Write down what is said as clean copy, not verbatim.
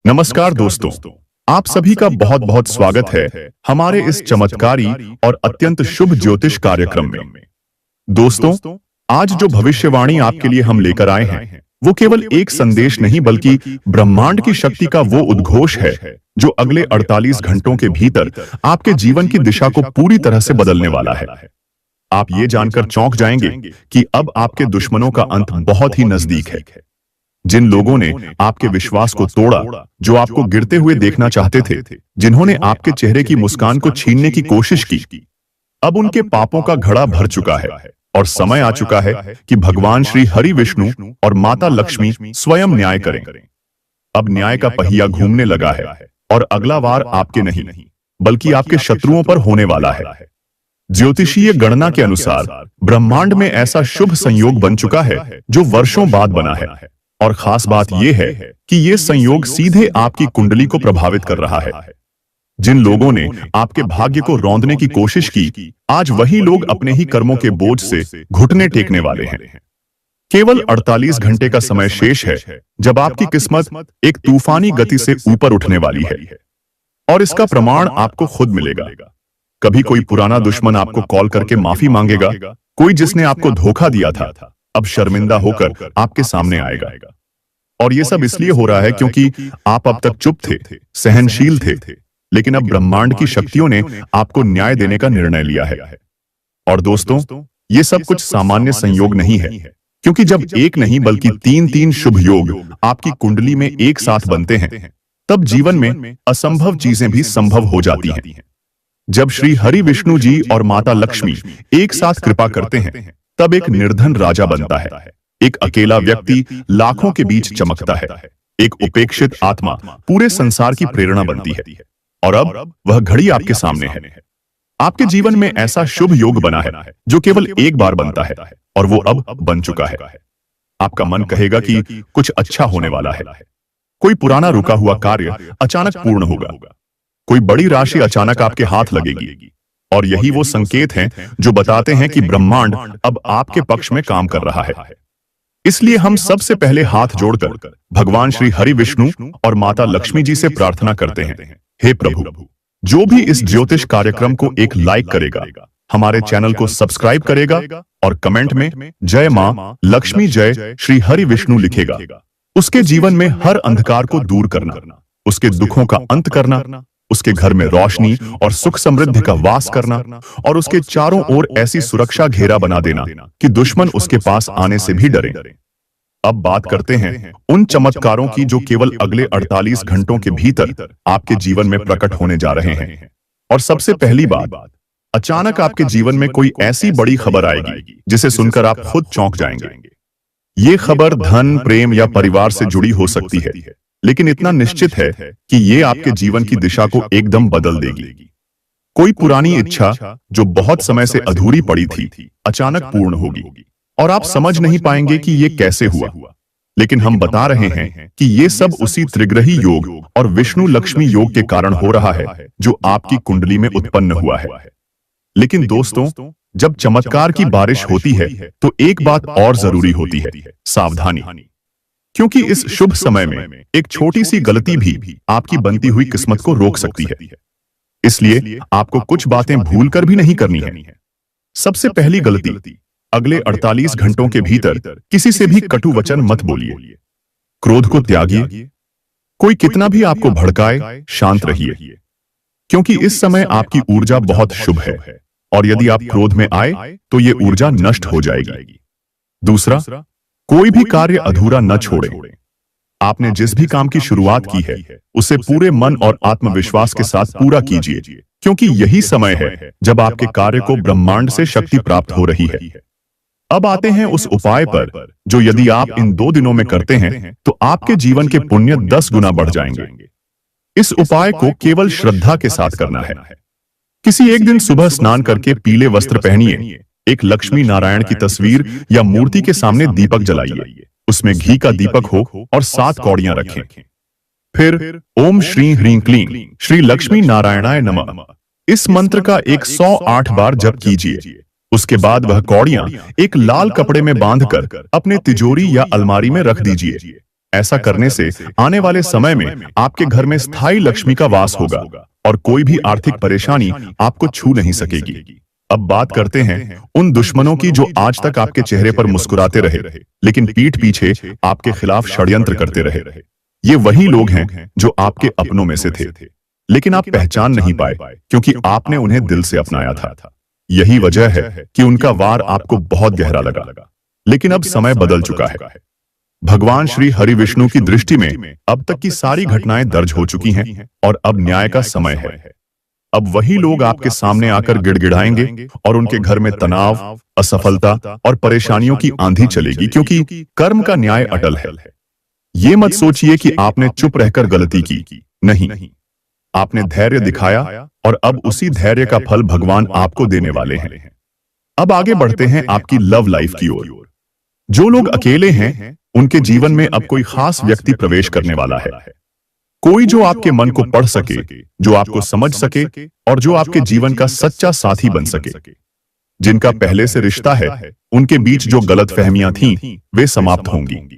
नमस्कार दोस्तों, आप सभी का बहुत बहुत स्वागत है हमारे इस चमत्कारी और अत्यंत शुभ ज्योतिष कार्यक्रम में। दोस्तों, आज जो भविष्यवाणी आपके लिए हम लेकर आए हैं वो केवल एक संदेश नहीं बल्कि ब्रह्मांड की शक्ति का वो उद्घोष है जो अगले 48 घंटों के भीतर आपके जीवन की दिशा को पूरी तरह से बदलने वाला है। आप ये जानकर चौंक जाएंगे कि अब आपके दुश्मनों का अंत बहुत ही नजदीक है। जिन लोगों ने आपके विश्वास को तोड़ा, जो आपको गिरते हुए देखना चाहते थे, जिन्होंने आपके चेहरे की मुस्कान को छीनने की कोशिश की, अब उनके पापों का घड़ा भर चुका है और समय आ चुका है कि भगवान श्री हरि विष्णु और माता लक्ष्मी स्वयं न्याय करें। अब न्याय का पहिया घूमने लगा है और अगला वार आपके नहीं बल्कि आपके शत्रुओं पर होने वाला है। ज्योतिषीय गणना के अनुसार ब्रह्मांड में ऐसा शुभ संयोग बन चुका है जो वर्षों बाद बना है, और खास बात यह है कि यह संयोग सीधे आपकी कुंडली को प्रभावित कर रहा है। जिन लोगों ने आपके भाग्य को रौंदने की कोशिश की, आज वही लोग अपने ही कर्मों के बोझ से घुटने टेकने वाले हैं। केवल 48 घंटे का समय शेष है जब आपकी किस्मत एक तूफानी गति से ऊपर उठने वाली है, और इसका प्रमाण आपको खुद मिलेगा। कभी कोई पुराना दुश्मन आपको कॉल करके माफी मांगेगा, कोई जिसने आपको धोखा दिया था अब शर्मिंदा होकर आपके सामने आएगा। और ये सब इसलिए हो रहा है क्योंकि आप अब तक चुप थे, सहनशील थे, लेकिन अब ब्रह्मांड की शक्तियों ने आपको न्याय देने का निर्णय लिया है। और दोस्तों, ये सब कुछ सामान्य संयोग नहीं है, क्योंकि जब एक नहीं बल्कि तीन शुभ योग आपकी कुंडली में एक साथ बनते हैं, तब जीवन में असंभव चीजें भी संभव हो जाती हैं। जब श्री हरि विष्णु जी और माता लक्ष्मी एक साथ कृपा करते हैं, तब एक निर्धन राजा बनता है, एक अकेला व्यक्ति लाखों के बीच चमकता है, एक उपेक्षित आत्मा पूरे संसार की प्रेरणा बनती है। और अब वह घड़ी आपके सामने है। आपके जीवन में ऐसा शुभ योग बना है जो केवल एक बार बनता है, और वो अब बन चुका है। आपका मन कहेगा कि कुछ अच्छा होने वाला है। कोई पुराना रुका हुआ कार्य अचानक पूर्ण होगा, कोई बड़ी राशि अचानक आपके हाथ लगेगी, और यही वो संकेत हैं जो बताते हैं कि ब्रह्मांड अब आपके पक्ष में काम कर रहा है। इसलिए हम सबसे पहले हाथ जोड़कर भगवान श्री हरि विष्णु और माता लक्ष्मी जी से प्रार्थना करते हैं, हे प्रभु, जो भी इस ज्योतिष कार्यक्रम को एक लाइक करेगा, हमारे चैनल को सब्सक्राइब करेगा और कमेंट में जय मां लक्ष्मी जय श्री हरि विष्णु लिखेगा, उसके जीवन में हर अंधकार को दूर करना, उसके दुखों का अंत करना, उसके घर में रोशनी और सुख समृद्धि का वास करना, और उसके चारों ओर ऐसी सुरक्षा घेरा बना देना कि दुश्मन उसके पास आने से भी डरे। अब बात करते हैं उन चमत्कारों की जो केवल अगले 48 घंटों के भीतर आपके जीवन में प्रकट होने जा रहे हैं। और सबसे पहली बात, अचानक आपके जीवन में कोई ऐसी बड़ी खबर आएगी जिसे सुनकर आप खुद चौंक जाएंगे। ये खबर धन, प्रेम या परिवार से जुड़ी हो सकती है, लेकिन इतना निश्चित है कि ये आपके जीवन की दिशा को एकदम बदल देगी। कोई पुरानी इच्छा जो बहुत समय से अधूरी पड़ी थी, अचानक पूर्ण होगी, और आप समझ नहीं पाएंगे कि ये कैसे हुआ। लेकिन हम बता रहे हैं कि ये सब उसी त्रिग्रही योग और विष्णु लक्ष्मी योग के कारण हो रहा है जो आपकी कुंडली में उत्पन्न हुआ है। लेकिन दोस्तों, जब चमत्कार की बारिश होती है तो एक बात और जरूरी होती है, सावधानी। क्योंकि इस शुभ समय में एक छोटी सी गलती भी आपकी बनती हुई किस्मत को रोक सकती है। इसलिए आपको कुछ बातें भूलकर भी नहीं करनी है। सबसे पहली गलती, अगले 48 घंटों के भीतर किसी से भी कटु वचन मत बोलिए। क्रोध को त्यागिए। कोई कितना भी आपको भड़काए, शांत रहिए, क्योंकि इस समय आपकी ऊर्जा बहुत शुभ है, और यदि आप क्रोध में आए तो ये ऊर्जा नष्ट हो जाएगी। दूसरा, कोई भी कार्य अधूरा न छोड़े। आपने जिस भी काम की शुरुआत की है उसे पूरे मन और आत्मविश्वास के साथ पूरा कीजिए, क्योंकि यही समय है जब आपके कार्य को ब्रह्मांड से शक्ति प्राप्त हो रही है। अब आते हैं उस उपाय पर जो यदि आप इन 2 दिनों में करते हैं तो आपके जीवन के पुण्य 10 गुना बढ़ जाएंगे। इस उपाय को केवल श्रद्धा के साथ करना है। किसी एक दिन सुबह स्नान करके पीले वस्त्र पहनिए, एक लक्ष्मी नारायण की तस्वीर या मूर्ति के सामने दीपक जलाइए, उसमें घी का दीपक हो और 7 कौड़ियां रखें। फिर ओम श्री ह्रीं क्लीं श्री लक्ष्मी नारायणाय नमः इस मंत्र का 108 बार जप कीजिए। उसके बाद वह कौड़ियां एक लाल कपड़े में बांधकर अपने तिजोरी या अलमारी में रख दीजिए। ऐसा करने से आने वाले समय में आपके घर में स्थायी लक्ष्मी का वास होगा और कोई भी आर्थिक परेशानी आपको छू नहीं सकेगी। अब बात करते हैं उन दुश्मनों की जो आज तक आपके चेहरे पर मुस्कुराते रहे, लेकिन पीठ पीछे आपके खिलाफ षड्यंत्र करते रहे। ये वही लोग हैं जो आपके अपनों में से थे, लेकिन आप पहचान नहीं पाए क्योंकि आपने उन्हें दिल से अपनाया था। यही वजह है कि उनका वार आपको बहुत गहरा लगा, लेकिन अब समय बदल चुका है। भगवान श्री हरि विष्णु की दृष्टि में अब तक की सारी घटनाएं दर्ज हो चुकी हैं और अब न्याय का समय है। अब वही लोग आपके सामने आकर गिड़गिड़ाएंगे और उनके घर में तनाव, असफलता और परेशानियों की आंधी चलेगी, क्योंकि कर्म का न्याय अटल है। ये मत सोचिए कि आपने चुप रहकर गलती की, नहीं, आपने धैर्य दिखाया और अब उसी धैर्य का फल भगवान आपको देने वाले हैं। अब आगे बढ़ते हैं आपकी लव लाइफ की ओर। जो लोग अकेले हैं, उनके जीवन में अब कोई खास व्यक्ति प्रवेश करने वाला है। कोई जो आपके मन को पढ़ सके, जो आपको समझ सके और जो आपके जीवन का सच्चा साथी बन सके। जिनका पहले से रिश्ता है, उनके बीच जो गलतफहमियां थीं, वे समाप्त होंगी।